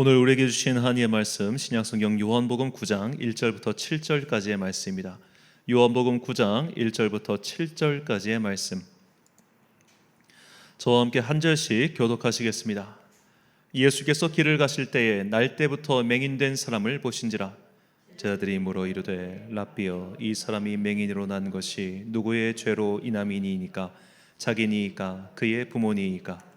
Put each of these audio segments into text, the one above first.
오늘 우리에게 주신 하나님의 말씀 신약성경 요한복음 9장 1절부터 7절까지의 말씀입니다. 요한복음 9장 1절부터 7절까지의 말씀, 저와 함께 한 절씩 교독하시겠습니다. 예수께서 길을 가실 때에 날 때부터 맹인된 사람을 보신지라. 제자들이 물어 이르되 랍비여, 이 사람이 맹인으로 난 것이 누구의 죄로 인함이니이까? 자기니이까 그의 부모니이까?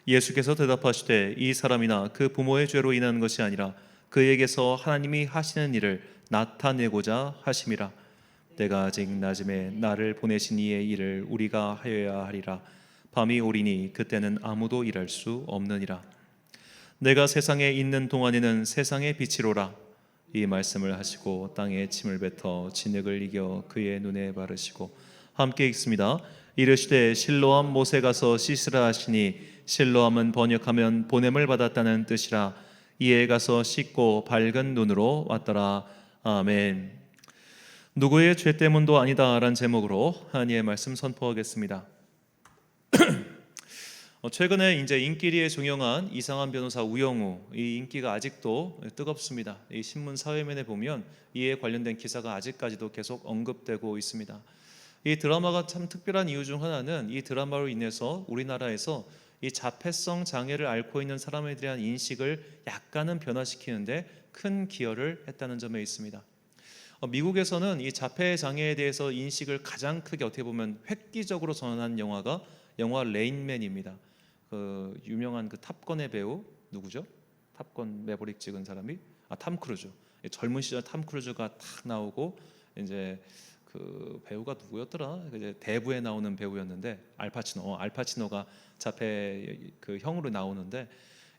예수께서 대답하시되 이 사람이나 그 부모의 죄로 인한 것이 아니라 그에게서 하나님이 하시는 일을 나타내고자 하심이라. 때가 아직 낮음에 나를 보내신 이의 일을 우리가 하여야 하리라. 밤이 오리니 그때는 아무도 일할 수 없느니라. 내가 세상에 있는 동안에는 세상의 빛이로라. 이 말씀을 하시고 땅에 침을 뱉어 진흙을 이겨 그의 눈에 바르시고, 함께 읽습니다. 이르시되 실로암 못에 가서 씻으라 하시니, 실로암은 번역하면 보냄을 받았다는 뜻이라. 이에 가서 씻고 밝은 눈으로 왔더라. 아멘. 누구의 죄 때문도 아니다 라는 제목으로 하나님의 말씀 선포하겠습니다. 최근에 이제 인기리에 종영한 이상한 변호사 우영우, 이 인기가 아직도 뜨겁습니다. 이 신문 사회면에 보면 이에 관련된 기사가 아직까지도 계속 언급되고 있습니다. 이 드라마가 참 특별한 이유 중 하나는 이 드라마로 인해서 우리나라에서 이 자폐성 장애를 앓고 있는 사람에 대한 인식을 약간은 변화시키는데 큰 기여를 했다는 점에 있습니다. 미국에서는 이 자폐 장애에 대해서 인식을 가장 크게 어떻게 보면 획기적으로 전환한 영화가 영화 레인맨입니다. 그 유명한 그 탑건의 배우 누구죠? 탑건 매버릭 찍은 사람이 탐 크루즈. 젊은 시절 탐 크루즈가 탁 나오고, 이제 그 배우가 누구였더라? 이제 대부에 나오는 배우였는데 알파치노가 자폐 그 형으로 나오는데,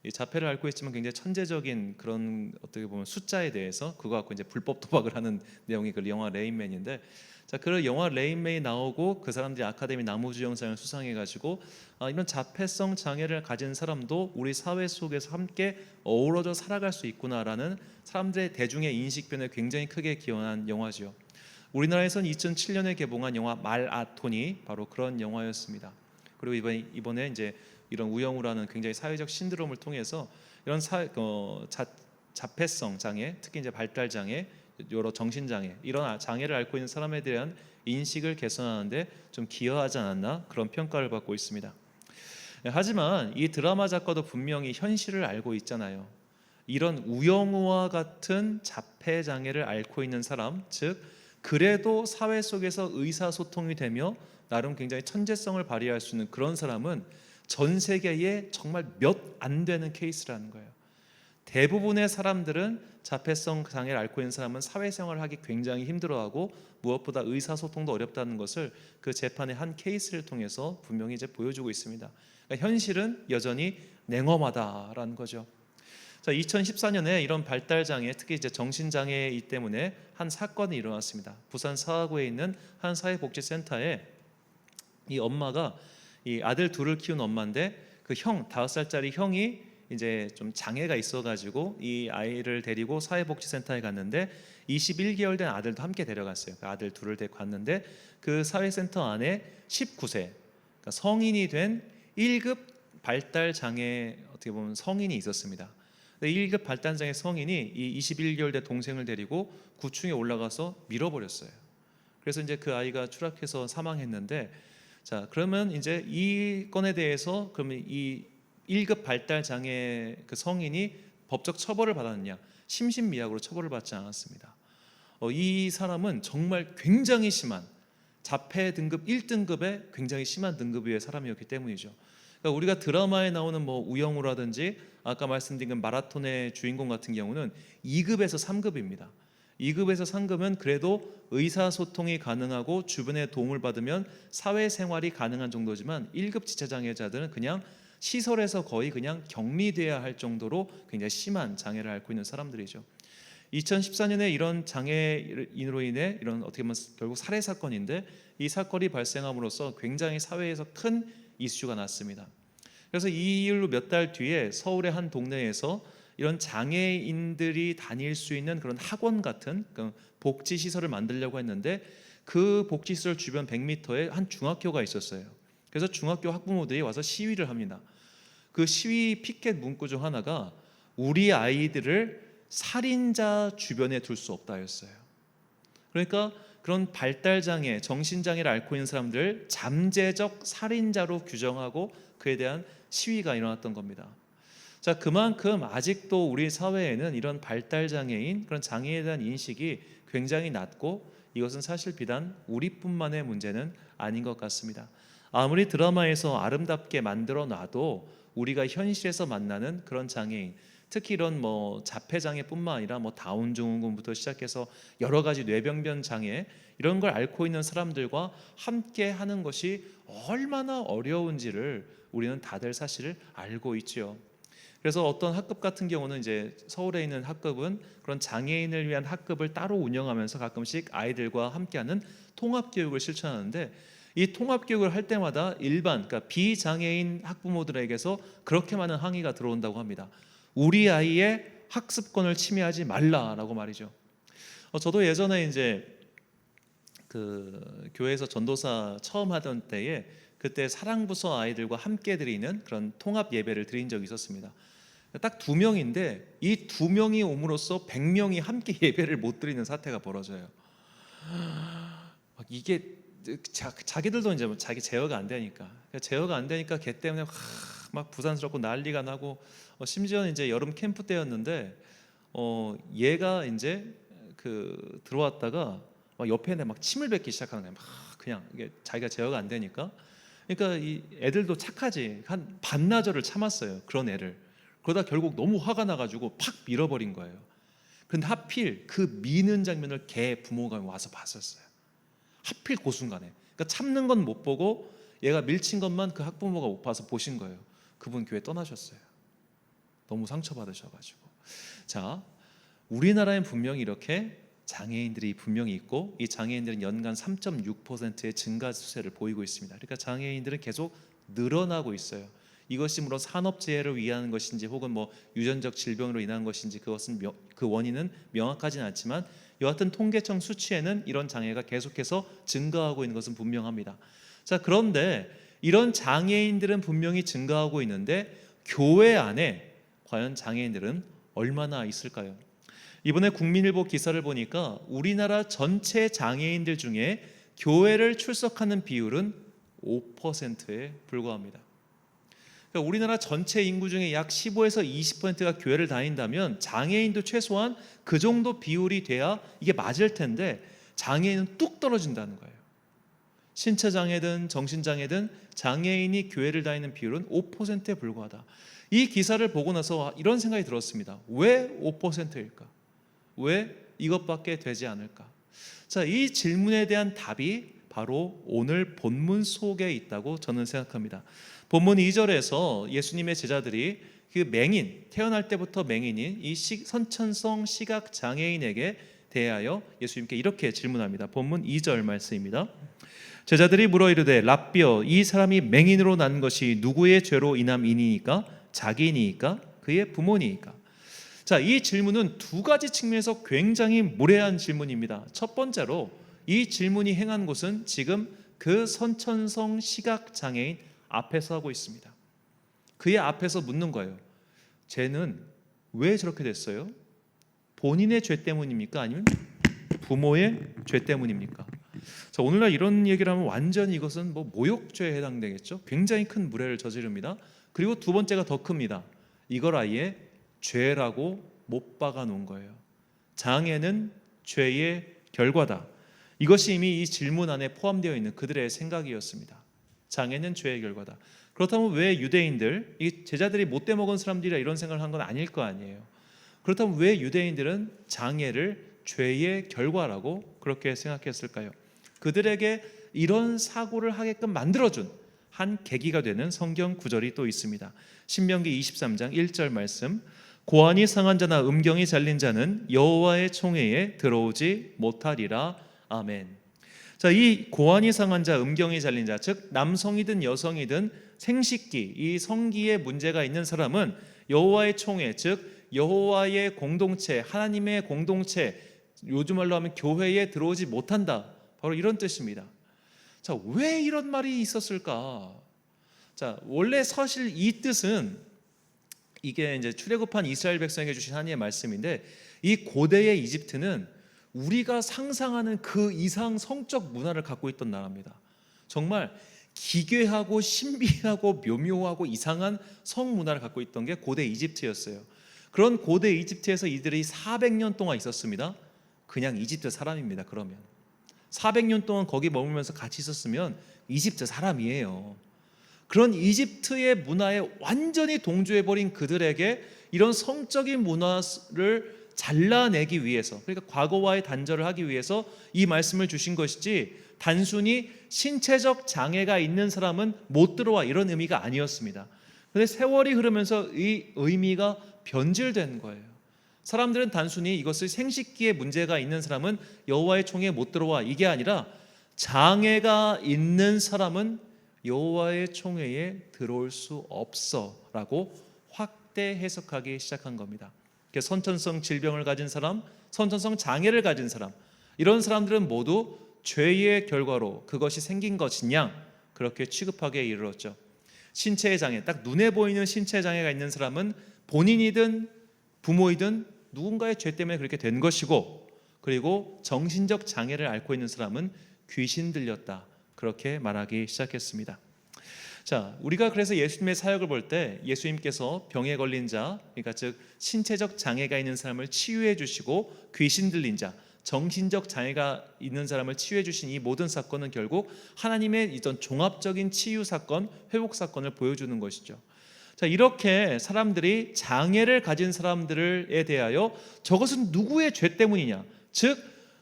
이 자폐를 앓고 있지만 굉장히 천재적인 그런 어떻게 보면 숫자에 대해서 그거 갖고 이제 불법 도박을 하는 내용이 그 영화 레인맨인데, 자, 그 영화 레인맨이 나오고 그 사람들이 아카데미 나무주연상을 수상해가지고 이런 자폐성 장애를 가진 사람도 우리 사회 속에서 함께 어우러져 살아갈 수 있구나라는 사람들의 대중의 인식 변화에 굉장히 크게 기여한 영화죠. 우리나라에서는 2007년에 개봉한 영화 말아톤이 바로 그런 영화였습니다. 그리고 이번에 이제 이런 우영우라는 굉장히 사회적 신드롬을 통해서 이런 자폐성 장애, 특히 이제 발달 장애, 여러 정신 장애, 이런 장애를 앓고 있는 사람에 대한 인식을 개선하는데 좀 기여하지 않았나, 그런 평가를 받고 있습니다. 하지만 이 드라마 작가도 분명히 현실을 알고 있잖아요. 이런 우영우와 같은 자폐 장애를 앓고 있는 사람, 즉 그래도 사회 속에서 의사소통이 되며 나름 굉장히 천재성을 발휘할 수 있는 그런 사람은 전 세계에 정말 몇 안 되는 케이스라는 거예요. 대부분의 사람들은 자폐성 장애를 앓고 있는 사람은 사회생활을 하기 굉장히 힘들어하고 무엇보다 의사소통도 어렵다는 것을 그 재판의 한 케이스를 통해서 분명히 이제 보여주고 있습니다. 그러니까 현실은 여전히 냉엄하다라는 거죠. 자, 2014년에 이런 발달장애, 특히 이제 정신장애이기 때문에 한 사건이 일어났습니다. 부산 사하구에 있는 한 사회복지센터에 이 엄마가, 이 아들 둘을 키운 엄마인데 그 5살짜리 형이 이제 좀 장애가 있어가지고 이 아이를 데리고 사회복지센터에 갔는데 21개월 된 아들도 함께 데려갔어요. 그 아들 둘을 데리고 갔는데 그 사회센터 안에 19세, 그러니까 성인이 된 1급 발달장애, 어떻게 보면 성인이 있었습니다. 1급 발달장애 성인이 이 21개월 된 동생을 데리고 9층에 올라가서 밀어버렸어요. 그래서 이제 그 아이가 추락해서 사망했는데, 자, 그러면 이제 이 건에 대해서 그러면 이 1급 발달 장애 그 성인이 법적 처벌을 받았느냐? 심신미약으로 처벌을 받지 않았습니다. 이 사람은 정말 굉장히 심한 자폐 등급 1등급의 굉장히 심한 등급의 사람이었기 때문이죠. 그러니까 우리가 드라마에 나오는 뭐 우영우라든지 아까 말씀드린 그 마라톤의 주인공 같은 경우는 2급에서 3급입니다. 2급에서 3급은 그래도 의사소통이 가능하고 주변의 도움을 받으면 사회생활이 가능한 정도지만 1급 지체장애자들은 그냥 시설에서 거의 그냥 격리돼야 할 정도로 굉장히 심한 장애를 앓고 있는 사람들이죠. 2014년에 이런 장애인으로 인해 이런 어떻게 보면 결국 살해 사건인데, 이 사건이 발생함으로써 굉장히 사회에서 큰 이슈가 났습니다. 그래서 이 일로 몇 달 뒤에 서울의 한 동네에서 이런 장애인들이 다닐 수 있는 그런 학원 같은 복지시설을 만들려고 했는데, 그 복지시설 주변 100m에 한 중학교가 있었어요. 그래서 중학교 학부모들이 와서 시위를 합니다. 그 시위 피켓 문구 중 하나가 우리 아이들을 살인자 주변에 둘 수 없다였어요. 그러니까 그런 발달장애, 정신장애를 앓고 있는 사람들을 잠재적 살인자로 규정하고 그에 대한 시위가 일어났던 겁니다. 자, 그만큼 아직도 우리 사회에는 이런 발달장애인, 그런 장애에 대한 인식이 굉장히 낮고, 이것은 사실 비단 우리뿐만의 문제는 아닌 것 같습니다. 아무리 드라마에서 아름답게 만들어 놔도 우리가 현실에서 만나는 그런 장애인, 특히 이런 자폐장애뿐만 아니라 다운 증후군부터 시작해서 여러 가지 뇌병변 장애, 이런 걸 앓고 있는 사람들과 함께 하는 것이 얼마나 어려운지를 우리는 다들 사실 알고 있지요. 그래서 어떤 학급 같은 경우는 이제 서울에 있는 학급은 그런 장애인을 위한 학급을 따로 운영하면서 가끔씩 아이들과 함께하는 통합교육을 실천하는데, 이 통합교육을 할 때마다 일반, 그러니까 비장애인 학부모들에게서 그렇게 많은 항의가 들어온다고 합니다. 우리 아이의 학습권을 침해하지 말라라고 말이죠. 저도 예전에 이제 그 교회에서 전도사 처음 하던 때에 그때 사랑부서 아이들과 함께 드리는 그런 통합 예배를 드린 적이 있었습니다. 딱 2명인데 이 2명이 옴으로써 100명이 함께 예배를 못 드리는 사태가 벌어져요. 이게 자기들도 이제 자기 제어가 안 되니까 걔 때문에 막 부산스럽고 난리가 나고, 심지어 이제 여름 캠프 때였는데 얘가 이제 그 들어왔다가 막 옆에 막 침을 뱉기 시작하는 거예요. 막 그냥 이게 자기가 제어가 안 되니까. 그러니까 이 애들도 착하지, 한 반나절을 참았어요, 그런 애를. 그러다 결국 너무 화가 나가지고 팍 밀어버린 거예요. 근데 하필 그 미는 장면을 걔 부모가 와서 봤었어요. 하필 그 순간에. 그러니까 참는 건 못 보고 얘가 밀친 것만 그 학부모가 못 봐서 보신 거예요. 그분 교회 떠나셨어요. 너무 상처받으셔가지고. 자, 우리나라엔 분명히 이렇게 장애인들이 분명히 있고, 이 장애인들은 연간 3.6%의 증가 추세를 보이고 있습니다. 그러니까 장애인들은 계속 늘어나고 있어요. 이것이 물론 산업재해를 위한 것인지 혹은 유전적 질병으로 인한 것인지 그것은 그 원인은 명확하진 않지만, 여하튼 통계청 수치에는 이런 장애가 계속해서 증가하고 있는 것은 분명합니다. 자, 그런데 이런 장애인들은 분명히 증가하고 있는데 교회 안에 과연 장애인들은 얼마나 있을까요? 이번에 국민일보 기사를 보니까 우리나라 전체 장애인들 중에 교회를 출석하는 비율은 5%에 불과합니다. 그러니까 우리나라 전체 인구 중에 약 15에서 20%가 교회를 다닌다면 장애인도 최소한 그 정도 비율이 돼야 이게 맞을 텐데, 장애인은 뚝 떨어진다는 거예요. 신체장애든 정신장애든 장애인이 교회를 다니는 비율은 5%에 불과하다. 이 기사를 보고 나서 이런 생각이 들었습니다. 왜 5%일까? 왜 이것밖에 되지 않을까? 자, 이 질문에 대한 답이 바로 오늘 본문 속에 있다고 저는 생각합니다. 본문 2절에서 예수님의 제자들이 그 맹인, 태어날 때부터 맹인인 이 선천성 시각 장애인에게 대하여 예수님께 이렇게 질문합니다. 본문 2절 말씀입니다. 제자들이 물어 이르되 랍비여, 이 사람이 맹인으로 난 것이 누구의 죄로 인함이니까? 자기니까? 그의 부모니까? 자, 이 질문은 두 가지 측면에서 굉장히 무례한 질문입니다. 첫 번째로 이 질문이 행한 곳은 지금 그 선천성 시각 장애인 앞에서 하고 있습니다. 그의 앞에서 묻는 거예요. 쟤는 왜 저렇게 됐어요? 본인의 죄 때문입니까? 아니면 부모의 죄 때문입니까? 자, 오늘날 이런 얘기를 하면 완전히 이것은 모욕죄에 해당되겠죠. 굉장히 큰 무례를 저지릅니다. 그리고 두 번째가 더 큽니다. 이걸 아예 죄라고 못 박아 놓은 거예요. 장애는 죄의 결과다. 이것이 이미 이 질문 안에 포함되어 있는 그들의 생각이었습니다. 장애는 죄의 결과다. 그렇다면 왜 유대인들, 이 제자들이 못돼 먹은 사람들이라 이런 생각을 한 건 아닐 거 아니에요. 그렇다면 왜 유대인들은 장애를 죄의 결과라고 그렇게 생각했을까요? 그들에게 이런 사고를 하게끔 만들어준 한 계기가 되는 성경 구절이 또 있습니다. 신명기 23장 1절 말씀, 고환이 상한 자나 음경이 잘린 자는 여호와의 총회에 들어오지 못하리라. 아멘. 자, 이 고환이 상한 자, 음경이 잘린 자, 즉 남성이든 여성이든 생식기, 이 성기에 문제가 있는 사람은 여호와의 총회, 즉 여호와의 공동체, 하나님의 공동체, 요즘 말로 하면 교회에 들어오지 못한다. 바로 이런 뜻입니다. 자, 왜 이런 말이 있었을까? 자, 원래 사실 이 뜻은 이게 이제 출애굽한 이스라엘 백성에게 주신 하나님의 말씀인데, 이 고대의 이집트는 우리가 상상하는 그 이상 성적 문화를 갖고 있던 나라입니다. 정말 기괴하고 신비하고 묘묘하고 이상한 성 문화를 갖고 있던 게 고대 이집트였어요. 그런 고대 이집트에서 이들이 400년 동안 있었습니다. 그냥 이집트 사람입니다. 그러면 400년 동안 거기 머물면서 같이 있었으면 이집트 사람이에요. 그런 이집트의 문화에 완전히 동조해버린 그들에게 이런 성적인 문화를 잘라내기 위해서, 그러니까 과거와의 단절을 하기 위해서 이 말씀을 주신 것이지, 단순히 신체적 장애가 있는 사람은 못 들어와 이런 의미가 아니었습니다. 그런데 세월이 흐르면서 이 의미가 변질된 거예요. 사람들은 단순히 이것을 생식기에 문제가 있는 사람은 여호와의 총회에 못 들어와, 이게 아니라 장애가 있는 사람은 여호와의 총회에 들어올 수 없어라고 확대 해석하기 시작한 겁니다. 선천성 질병을 가진 사람, 선천성 장애를 가진 사람, 이런 사람들은 모두 죄의 결과로 그것이 생긴 것이냐, 그렇게 취급하기에 이르렀죠. 신체의 장애, 딱 눈에 보이는 신체 장애가 있는 사람은 본인이든 부모이든 누군가의 죄 때문에 그렇게 된 것이고, 그리고 정신적 장애를 앓고 있는 사람은 귀신 들렸다, 그렇게 말하기 시작했습니다. 자, 우리가 그래서 예수님의 사역을 볼 때 예수님께서 병에 걸린 자, 그러니까 즉 신체적 장애가 있는 사람을 치유해 주시고, 귀신 들린 자, 정신적 장애가 있는 사람을 치유해 주신 이 모든 사건은 결국 하나님의 이전 종합적인 치유 사건, 회복 사건을 보여주는 것이죠. 자, 이렇게 사람들이 장애를 가진 사람들에 대하여 저것은 누구의 죄 때문이냐, 즉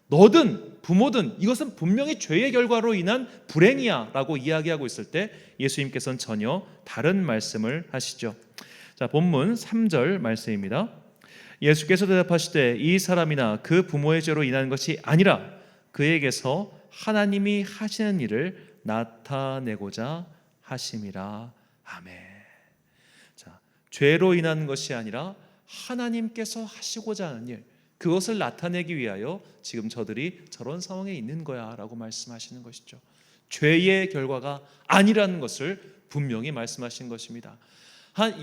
너든 부모든 이것은 분명히 죄의 결과로 인한 불행이야 라고 이야기하고 있을 때 예수님께서는 전혀 다른 말씀을 하시죠. 자, 본문 3절 말씀입니다. 예수께서 대답하시되 이 사람이나 그 부모의 죄로 인한 것이 아니라 그에게서 하나님이 하시는 일을 나타내고자 하심이라. 아멘. 자, 죄로 인한 것이 아니라 하나님께서 하시고자 하는 일, 그것을 나타내기 위하여 지금 저들이 저런 상황에 있는 거야 라고 말씀하시는 것이죠. 죄의 결과가 아니라는 것을 분명히 말씀하신 것입니다.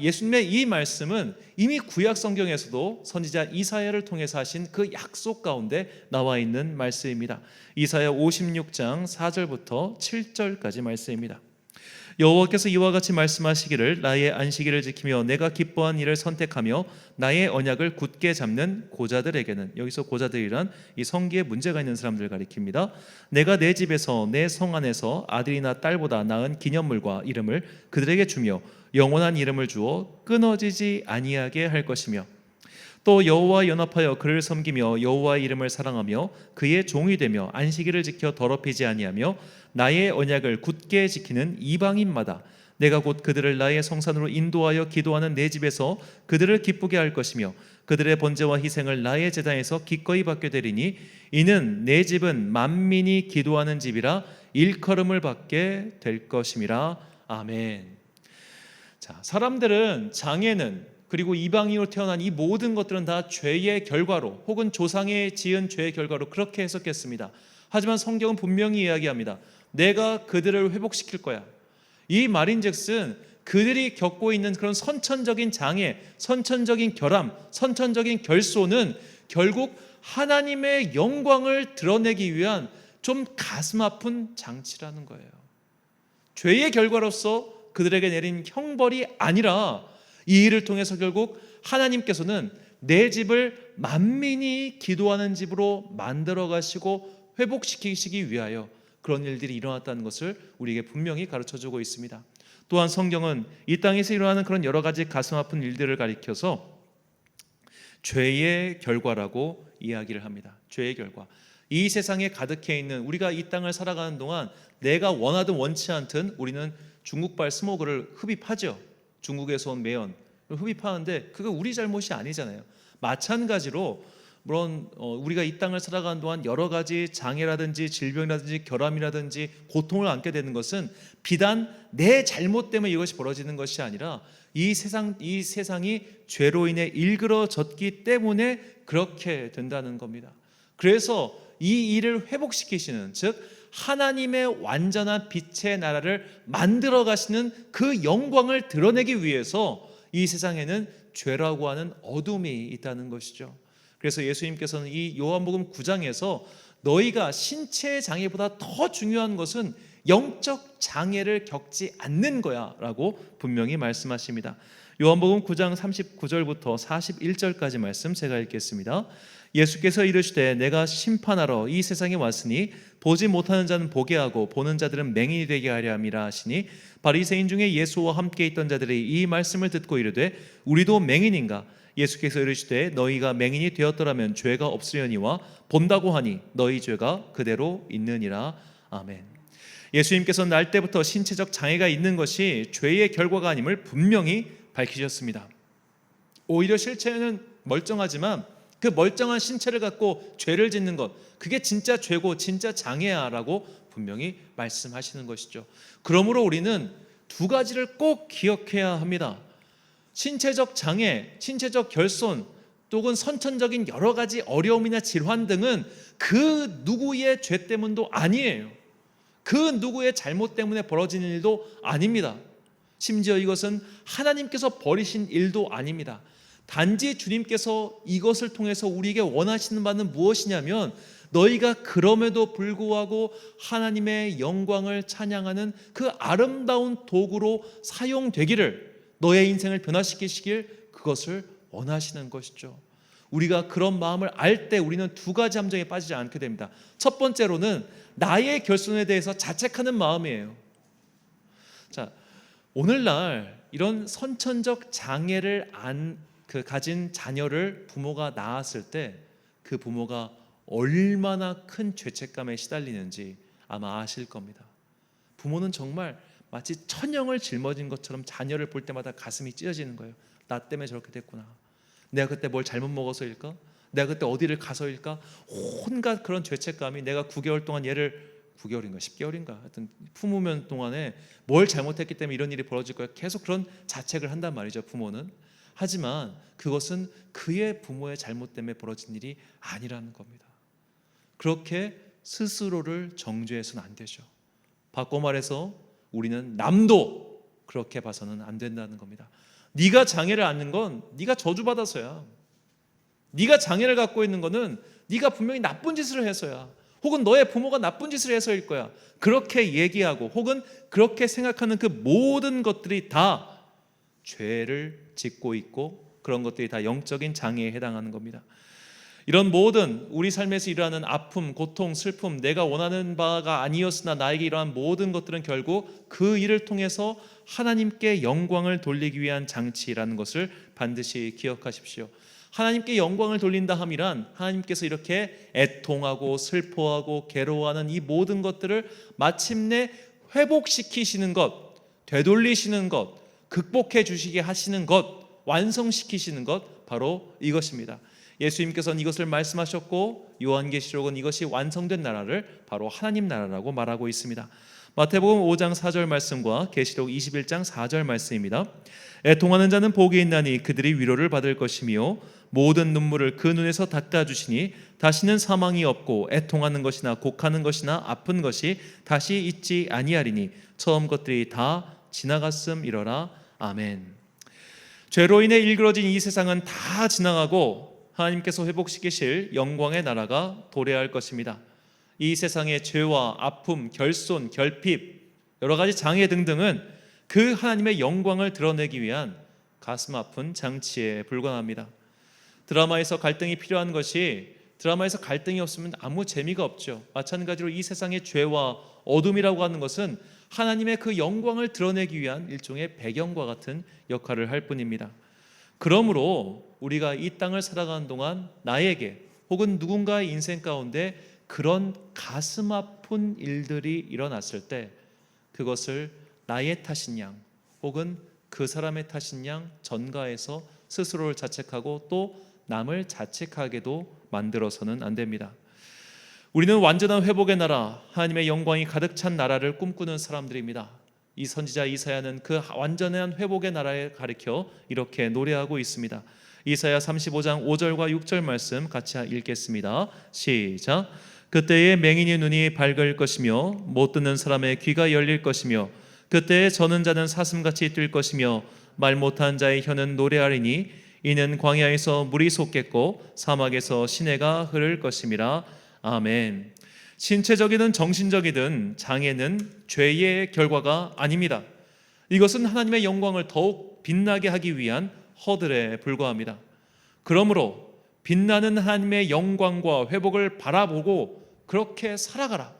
예수님의 이 말씀은 이미 구약 성경에서도 선지자 이사야를 통해서 하신 그 약속 가운데 나와 있는 말씀입니다. 이사야 56장 4절부터 7절까지 말씀입니다. 여호와께서 이와 같이 말씀하시기를 나의 안식일을 지키며 내가 기뻐한 일을 선택하며 나의 언약을 굳게 잡는 고자들에게는, 여기서 고자들이란 이 성기에 문제가 있는 사람들을 가리킵니다. 내가 내 집에서 내 성 안에서 아들이나 딸보다 나은 기념물과 이름을 그들에게 주며 영원한 이름을 주어 끊어지지 아니하게 할 것이며, 또 여호와 연합하여 그를 섬기며 여호와의 이름을 사랑하며 그의 종이 되며 안식일을 지켜 더럽히지 아니하며 나의 언약을 굳게 지키는 이방인마다 내가 곧 그들을 나의 성산으로 인도하여 기도하는 내 집에서 그들을 기쁘게 할 것이며 그들의 번제와 희생을 나의 제단에서 기꺼이 받게 되리니 이는 내 집은 만민이 기도하는 집이라 일컬음을 받게 될 것임이라. 아멘. 자, 사람들은 장애는, 그리고 이방인으로 태어난 이 모든 것들은 다 죄의 결과로, 혹은 조상의 지은 죄의 결과로 그렇게 해석했습니다. 하지만 성경은 분명히 이야기합니다. 내가 그들을 회복시킬 거야. 이 말인즉슨 그들이 겪고 있는 그런 선천적인 장애, 선천적인 결함, 선천적인 결손은 결국 하나님의 영광을 드러내기 위한 좀 가슴 아픈 장치라는 거예요. 죄의 결과로서 그들에게 내린 형벌이 아니라 이 일을 통해서 결국 하나님께서는 내 집을 만민이 기도하는 집으로 만들어 가시고 회복시키시기 위하여 그런 일들이 일어났다는 것을 우리에게 분명히 가르쳐주고 있습니다. 또한 성경은 이 땅에서 일어나는 그런 여러 가지 가슴 아픈 일들을 가리켜서 죄의 결과라고 이야기를 합니다. 죄의 결과. 이 세상에 가득해 있는, 우리가 이 땅을 살아가는 동안 내가 원하든 원치 않든 우리는 중국발 스모그를 흡입하죠. 중국에서 온 매연을 흡입하는데 그거 우리 잘못이 아니잖아요. 마찬가지로 물론 우리가 이 땅을 살아가는 동안 여러 가지 장애라든지 질병이라든지 결함이라든지 고통을 안게 되는 것은 비단 내 잘못 때문에 이것이 벌어지는 것이 아니라 이 세상이 죄로 인해 일그러졌기 때문에 그렇게 된다는 겁니다. 그래서 이 일을 회복시키시는, 즉 하나님의 완전한 빛의 나라를 만들어 가시는 그 영광을 드러내기 위해서 이 세상에는 죄라고 하는 어둠이 있다는 것이죠. 그래서 예수님께서는 이 요한복음 9장에서 너희가 신체의 장애보다 더 중요한 것은 영적 장애를 겪지 않는 거야 라고 분명히 말씀하십니다. 요한복음 9장 39절부터 41절까지 말씀 제가 읽겠습니다. 예수께서 이르시되 내가 심판하러 이 세상에 왔으니 보지 못하는 자는 보게 하고 보는 자들은 맹인이 되게 하려 함이라 하시니 바리새인 중에 예수와 함께 있던 자들이 이 말씀을 듣고 이르되 우리도 맹인인가? 예수께서 이르시되 너희가 맹인이 되었더라면 죄가 없으려니와 본다고 하니 너희 죄가 그대로 있느니라. 아멘. 예수님께서는 날 때부터 신체적 장애가 있는 것이 죄의 결과가 아님을 분명히 밝히셨습니다. 오히려 실체는 멀쩡하지만 그 멀쩡한 신체를 갖고 죄를 짓는 것, 그게 진짜 죄고 진짜 장애야 라고 분명히 말씀하시는 것이죠. 그러므로 우리는 두 가지를 꼭 기억해야 합니다. 신체적 장애, 신체적 결손, 또는 선천적인 여러 가지 어려움이나 질환 등은 그 누구의 죄 때문도 아니에요. 그 누구의 잘못 때문에 벌어진 일도 아닙니다. 심지어 이것은 하나님께서 버리신 일도 아닙니다. 단지 주님께서 이것을 통해서 우리에게 원하시는 바는 무엇이냐면 너희가 그럼에도 불구하고 하나님의 영광을 찬양하는 그 아름다운 도구로 사용되기를, 너의 인생을 변화시키시길 그것을 원하시는 것이죠. 우리가 그런 마음을 알 때 우리는 두 가지 함정에 빠지지 않게 됩니다. 첫 번째로는 나의 결손에 대해서 자책하는 마음이에요. 자, 오늘날 이런 선천적 장애를 가진 자녀를 부모가 낳았을 때 그 부모가 얼마나 큰 죄책감에 시달리는지 아마 아실 겁니다. 부모는 정말 마치 천형을 짊어진 것처럼 자녀를 볼 때마다 가슴이 찢어지는 거예요. 나 때문에 저렇게 됐구나. 내가 그때 뭘 잘못 먹어서일까? 내가 그때 어디를 가서일까? 온갖 그런 죄책감이, 내가 9개월 동안 얘를 9개월인가 10개월인가 하여튼 품으면 동안에 뭘 잘못했기 때문에 이런 일이 벌어질 거야. 계속 그런 자책을 한단 말이죠, 부모는. 하지만 그것은 그의 부모의 잘못 때문에 벌어진 일이 아니라는 겁니다. 그렇게 스스로를 정죄해서는 안 되죠. 바꿔 말해서 우리는 남도 그렇게 봐서는 안 된다는 겁니다. 네가 장애를 안는 건 네가 저주받아서야. 네가 장애를 갖고 있는 거는 네가 분명히 나쁜 짓을 해서야. 혹은 너의 부모가 나쁜 짓을 해서일 거야. 그렇게 얘기하고 혹은 그렇게 생각하는 그 모든 것들이 다 죄를 짓고 있고 그런 것들이 다 영적인 장애에 해당하는 겁니다. 이런 모든 우리 삶에서 일어나는 아픔, 고통, 슬픔, 내가 원하는 바가 아니었으나 나에게 일어난 모든 것들은 결국 그 일을 통해서 하나님께 영광을 돌리기 위한 장치라는 것을 반드시 기억하십시오. 하나님께 영광을 돌린다 함이란 하나님께서 이렇게 애통하고 슬퍼하고 괴로워하는 이 모든 것들을 마침내 회복시키시는 것, 되돌리시는 것, 극복해 주시게 하시는 것, 완성시키시는 것, 바로 이것입니다. 예수님께서는 이것을 말씀하셨고 요한계시록은 이것이 완성된 나라를 바로 하나님 나라라고 말하고 있습니다. 마태복음 5장 4절 말씀과 계시록 21장 4절 말씀입니다. 애통하는 자는 복이 있나니 그들이 위로를 받을 것이며 모든 눈물을 그 눈에서 닦아주시니 다시는 사망이 없고 애통하는 것이나 곡하는 것이나 아픈 것이 다시 있지 아니하리니 처음 것들이 다 지나갔음이러라. 아멘. 죄로 인해 일그러진 이 세상은 다 지나가고 하나님께서 회복시키실 영광의 나라가 도래할 것입니다. 이 세상의 죄와 아픔, 결손, 결핍, 여러 가지 장애 등등은 그 하나님의 영광을 드러내기 위한 가슴 아픈 장치에 불과합니다. 드라마에서 갈등이 필요한 것이, 드라마에서 갈등이 없으면 아무 재미가 없죠. 마찬가지로 이 세상의 죄와 어둠이라고 하는 것은 하나님의 그 영광을 드러내기 위한 일종의 배경과 같은 역할을 할 뿐입니다. 그러므로 우리가 이 땅을 살아가는 동안 나에게 혹은 누군가의 인생 가운데 그런 가슴 아픈 일들이 일어났을 때 그것을 나의 탓인 양 혹은 그 사람의 탓인 양 전가해서 스스로를 자책하고 또 남을 자책하게도 만들어서는 안 됩니다. 우리는 완전한 회복의 나라, 하나님의 영광이 가득 찬 나라를 꿈꾸는 사람들입니다. 이 선지자 이사야는 그 완전한 회복의 나라에 가리켜 이렇게 노래하고 있습니다. 이사야 35장 5절과 6절 말씀 같이 읽겠습니다. 시작. 그때에 맹인의 눈이 밝을 것이며 못 듣는 사람의 귀가 열릴 것이며 그때에 저는 자는 사슴같이 뛸 것이며 말 못한 자의 혀는 노래하리니 이는 광야에서 물이 솟겠고 사막에서 시내가 흐를 것임이라. 아멘. 신체적이든 정신적이든 장애는 죄의 결과가 아닙니다. 이것은 하나님의 영광을 더욱 빛나게 하기 위한 허들에 불과합니다. 그러므로 빛나는 하나님의 영광과 회복을 바라보고 그렇게 살아가라.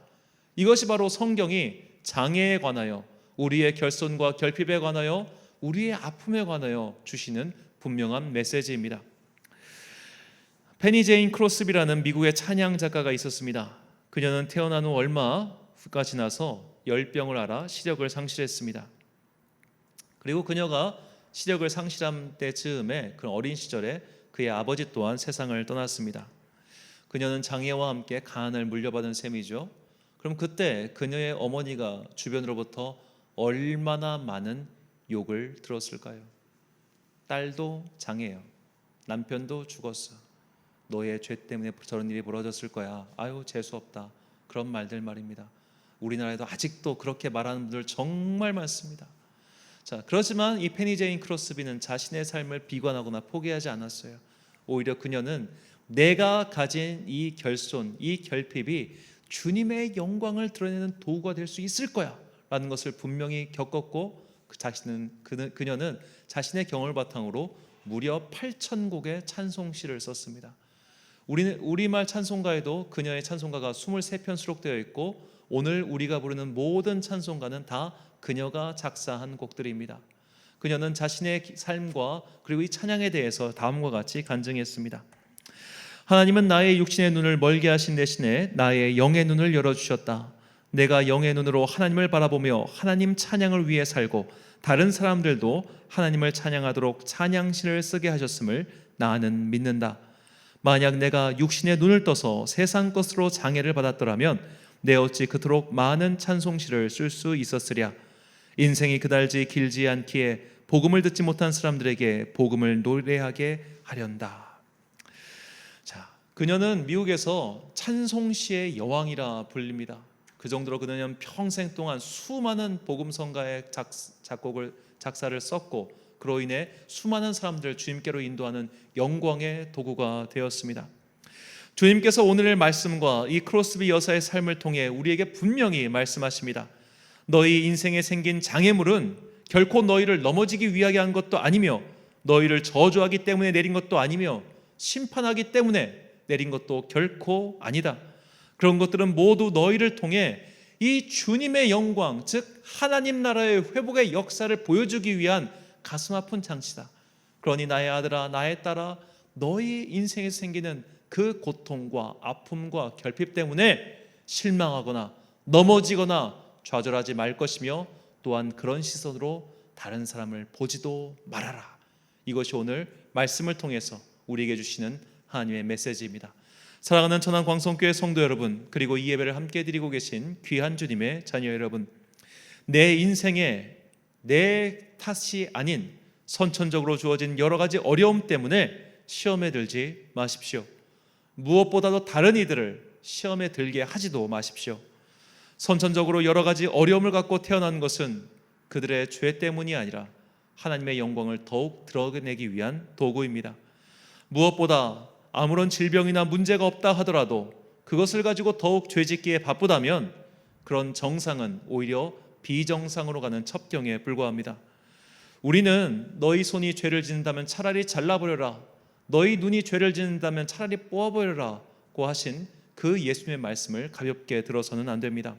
이것이 바로 성경이 장애에 관하여, 우리의 결손과 결핍에 관하여, 우리의 아픔에 관하여 주시는 분명한 메시지입니다. 페니 제인 크로스비라는 미국의 찬양 작가가 있었습니다. 그녀는 태어난 후 얼마가 지나서 열병을 앓아 시력을 상실했습니다. 그리고 그녀가 시력을 상실한 때쯤에 그 어린 시절에 그의 아버지 또한 세상을 떠났습니다. 그녀는 장애와 함께 가난을 물려받은 셈이죠. 그럼 그때 그녀의 어머니가 주변으로부터 얼마나 많은 욕을 들었을까요? 딸도 장애예요. 남편도 죽었어. 너의 죄 때문에 저런 일이 벌어졌을 거야. 아유, 재수없다. 그런 말들 말입니다. 우리나라에도 아직도 그렇게 말하는 분들 정말 많습니다. 자, 그렇지만 이 페니 제인 크로스비는 자신의 삶을 비관하거나 포기하지 않았어요. 오히려 그녀는 내가 가진 이 결손, 이 결핍이 주님의 영광을 드러내는 도구가 될 수 있을 거야 라는 것을 분명히 겪었고, 그녀는 자신의 경험을 바탕으로 무려 8,000곡의 찬송시를 썼습니다. 우리말 찬송가에도 그녀의 찬송가가 23편 수록되어 있고, 오늘 우리가 부르는 모든 찬송가는 다 그녀가 작사한 곡들입니다. 그녀는 자신의 삶과 그리고 이 찬양에 대해서 다음과 같이 간증했습니다. 하나님은 나의 육신의 눈을 멀게 하신 대신에 나의 영의 눈을 열어주셨다. 내가 영의 눈으로 하나님을 바라보며 하나님 찬양을 위해 살고 다른 사람들도 하나님을 찬양하도록 찬양시를 쓰게 하셨음을 나는 믿는다. 만약 내가 육신의 눈을 떠서 세상 것으로 장애를 받았더라면 내 어찌 그토록 많은 찬송시를 쓸 수 있었으랴. 인생이 그달지 길지 않기에 복음을 듣지 못한 사람들에게 복음을 노래하게 하련다. 자, 그녀는 미국에서 찬송시의 여왕이라 불립니다. 그 정도로 그녀는 평생 동안 수많은 복음성가의 작사를 썼고, 그로 인해 수많은 사람들을 주님께로 인도하는 영광의 도구가 되었습니다. 주님께서 오늘의 말씀과 이 크로스비 여사의 삶을 통해 우리에게 분명히 말씀하십니다. 너희 인생에 생긴 장애물은 결코 너희를 넘어지기 위하게 한 것도 아니며, 너희를 저주하기 때문에 내린 것도 아니며, 심판하기 때문에 내린 것도 결코 아니다. 그런 것들은 모두 너희를 통해 이 주님의 영광, 즉 하나님 나라의 회복의 역사를 보여주기 위한 가슴 아픈 장치다. 그러니 나의 아들아, 나의 딸아, 너희 인생에 생기는 그 고통과 아픔과 결핍 때문에 실망하거나 넘어지거나 좌절하지 말 것이며, 또한 그런 시선으로 다른 사람을 보지도 말아라. 이것이 오늘 말씀을 통해서 우리에게 주시는 하나님의 메시지입니다. 사랑하는 천안광성교회 성도 여러분, 그리고 이 예배를 함께 드리고 계신 귀한 주님의 자녀 여러분, 내 인생에 내 탓이 아닌 선천적으로 주어진 여러 가지 어려움 때문에 시험에 들지 마십시오. 무엇보다도 다른 이들을 시험에 들게 하지도 마십시오. 선천적으로 여러 가지 어려움을 갖고 태어난 것은 그들의 죄 때문이 아니라 하나님의 영광을 더욱 드러내기 위한 도구입니다. 무엇보다 아무런 질병이나 문제가 없다 하더라도 그것을 가지고 더욱 죄짓기에 바쁘다면 그런 정상은 오히려 비정상으로 가는 첩경에 불과합니다. 우리는 너희 손이 죄를 짓는다면 차라리 잘라버려라, 너희 눈이 죄를 짓는다면 차라리 뽑아버려라고 하신 그 예수님의 말씀을 가볍게 들어서는 안 됩니다.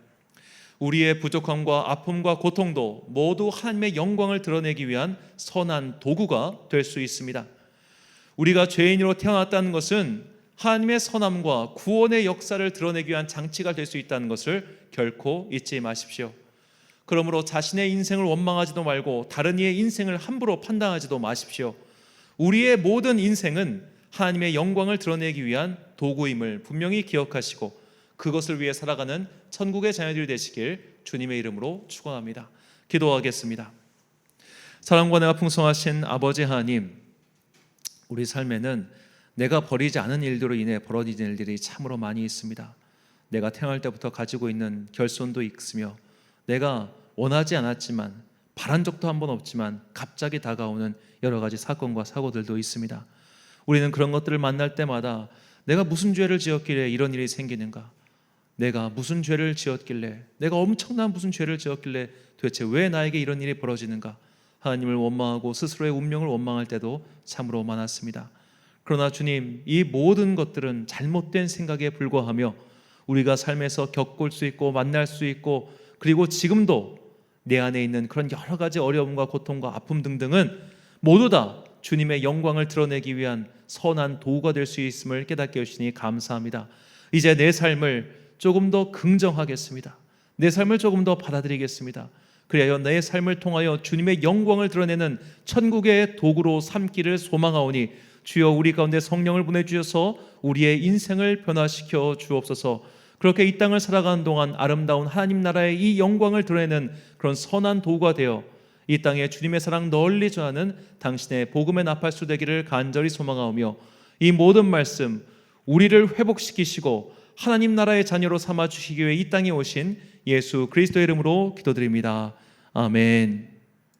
우리의 부족함과 아픔과 고통도 모두 하나님의 영광을 드러내기 위한 선한 도구가 될 수 있습니다. 우리가 죄인으로 태어났다는 것은 하나님의 선함과 구원의 역사를 드러내기 위한 장치가 될 수 있다는 것을 결코 잊지 마십시오. 그러므로 자신의 인생을 원망하지도 말고 다른 이의 인생을 함부로 판단하지도 마십시오. 우리의 모든 인생은 하나님의 영광을 드러내기 위한 도구임을 분명히 기억하시고 그것을 위해 살아가는 천국의 자녀들이 되시길 주님의 이름으로 축원합니다. 기도하겠습니다. 사랑과 내가 풍성하신 아버지 하나님, 우리 삶에는 내가 버리지 않은 일들로 인해 벌어지는 일들이 참으로 많이 있습니다. 내가 태어날 때부터 가지고 있는 결손도 있으며 내가 원하지 않았지만 바란 적도 한 번 없지만 갑자기 다가오는 여러 가지 사건과 사고들도 있습니다. 우리는 그런 것들을 만날 때마다 내가 무슨 죄를 지었길래 이런 일이 생기는가? 내가 무슨 죄를 지었길래, 내가 엄청난 무슨 죄를 지었길래 도대체 왜 나에게 이런 일이 벌어지는가? 하나님을 원망하고 스스로의 운명을 원망할 때도 참으로 많았습니다. 그러나 주님, 이 모든 것들은 잘못된 생각에 불과하며 우리가 삶에서 겪을 수 있고 만날 수 있고, 그리고 지금도 내 안에 있는 그런 여러 가지 어려움과 고통과 아픔 등등은 모두 다 주님의 영광을 드러내기 위한 선한 도구가 될 수 있음을 깨닫게 해주시니 감사합니다. 이제 내 삶을 조금 더 긍정하겠습니다. 내 삶을 조금 더 받아들이겠습니다. 그래야 내 삶을 통하여 주님의 영광을 드러내는 천국의 도구로 삼기를 소망하오니, 주여 우리 가운데 성령을 보내주셔서 우리의 인생을 변화시켜 주옵소서. 그렇게 이 땅을 살아가는 동안 아름다운 하나님 나라의 이 영광을 드러내는 그런 선한 도구가 되어 이 땅에 주님의 사랑 널리 전하는 당신의 복음의 나팔수 되기를 간절히 소망하오며, 이 모든 말씀 우리를 회복시키시고 하나님 나라의 자녀로 삼아 주시기 위해 이 땅에 오신 예수 그리스도의 이름으로 기도드립니다. 아멘.